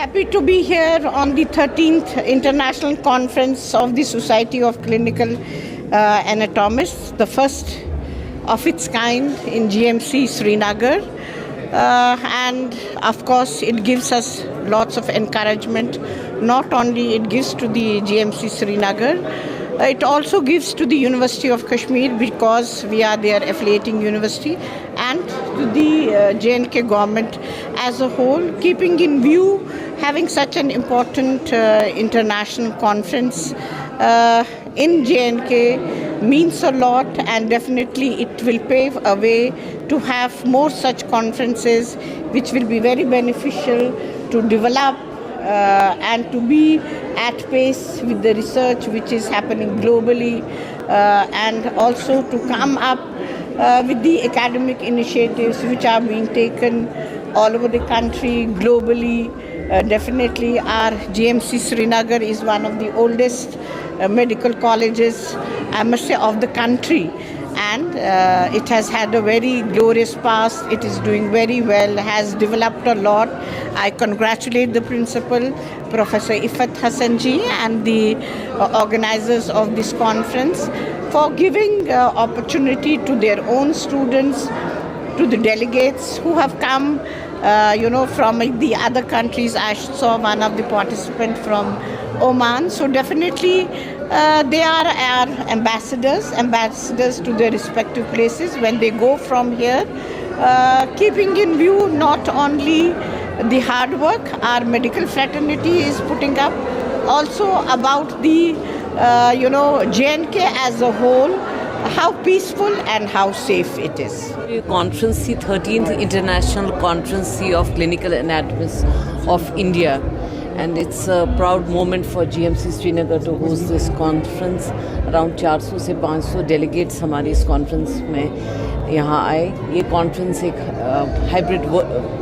Happy to be here on the 13th International Conference of the Society of Clinical Anatomists, the first of its kind in GMC Srinagar. And of course, it gives us lots of encouragement. Not only it gives to the GMC Srinagar, it also gives to the University of Kashmir because we are their affiliating university, and to the J&K government as a whole, keeping in view having such an important international conference in J&K means a lot, and definitely it will pave a way to have more such conferences which will be very beneficial to develop and to be at pace with the research which is happening globally, and also to come up with the academic initiatives which are being taken all over the country, globally. Definitely our GMC Srinagar is one of the oldest medical colleges, I must say, of the country. And it has had a very glorious past. It is doing very well, has developed a lot. I congratulate the principal, Professor Ifat Hassan ji, and the organizers of this conference for giving opportunity to their own students, to the delegates who have come from the other countries. I saw one of the participants from Oman. So definitely they are our ambassadors to their respective places when they go from here, keeping in view not only the hard work our medical fraternity is putting up, also about the J&K as a whole, how peaceful and how safe it is. Conference, the 13th International Conference of Clinical Anatomists of India, and it's a proud moment for GMC Srinagar to host this conference. Around 400 से 500 delegates हमारी इस conference में यहाँ आए. ये conference एक hybrid,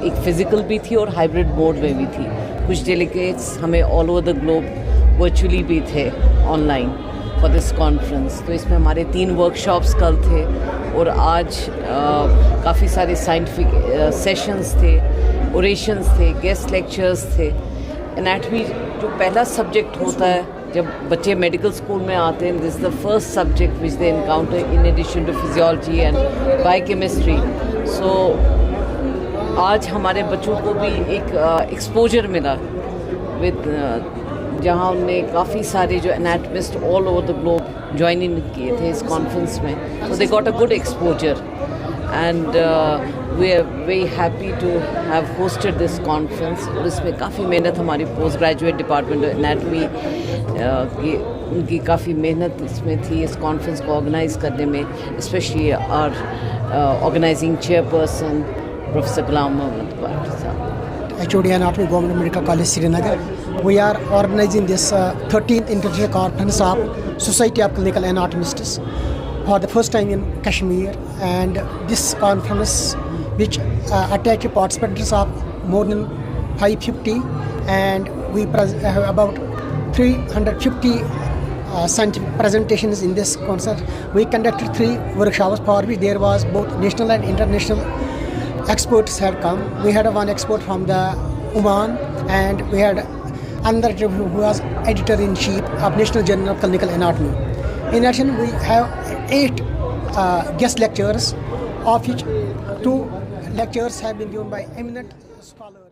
एक physical भी थी और hybrid mode में भी थी. कुछ delegates हमें all over the globe virtually भी थे online for this conference. तो इसमें हमारे 3 workshops कल थे और आज काफ़ी सारे scientific sessions थे, orations थे, guest lectures थे. एनाटमी जो पहला सब्जेक्ट होता है जब बच्चे मेडिकल स्कूल में आते हैं, this is the first subject which they encounter in addition to physiology and biochemistry. So आज हमारे बच्चों को भी एक एक्सपोजर मिला विद जहाँ उनने काफ़ी सारे जो anatomist all over the globe join in किए थे इस कॉन्फ्रेंस में. So they got a good exposure, and we are very happy to have hosted this conference. और इसमें काफ़ी मेहनत हमारी पोस्ट ग्रेजुएट डिपार्टमेंट एनाटमी की उनकी काफ़ी मेहनत इसमें थी इस कॉन्फ्रेंस को ऑर्गेनाइज करने में, specially our organizing chairperson professor Ghulam Mohammad Bhat sahab. HOD Anatomy Government Medical College Srinagar. We are organizing this 13th International Conference of Society of Clinical Anatomists for the first time in Kashmir, and this conference which attracted participants of more than 550, and we have about 350 scientific presentations in this concert. We conducted 3 workshops for which there was both national and international experts had come. We had one expert from the Oman, and we had another who was editor-in-chief of National Journal of Clinical Anatomy. In addition, we have 8 guest lectures, of which 2 lectures have been given by eminent scholars.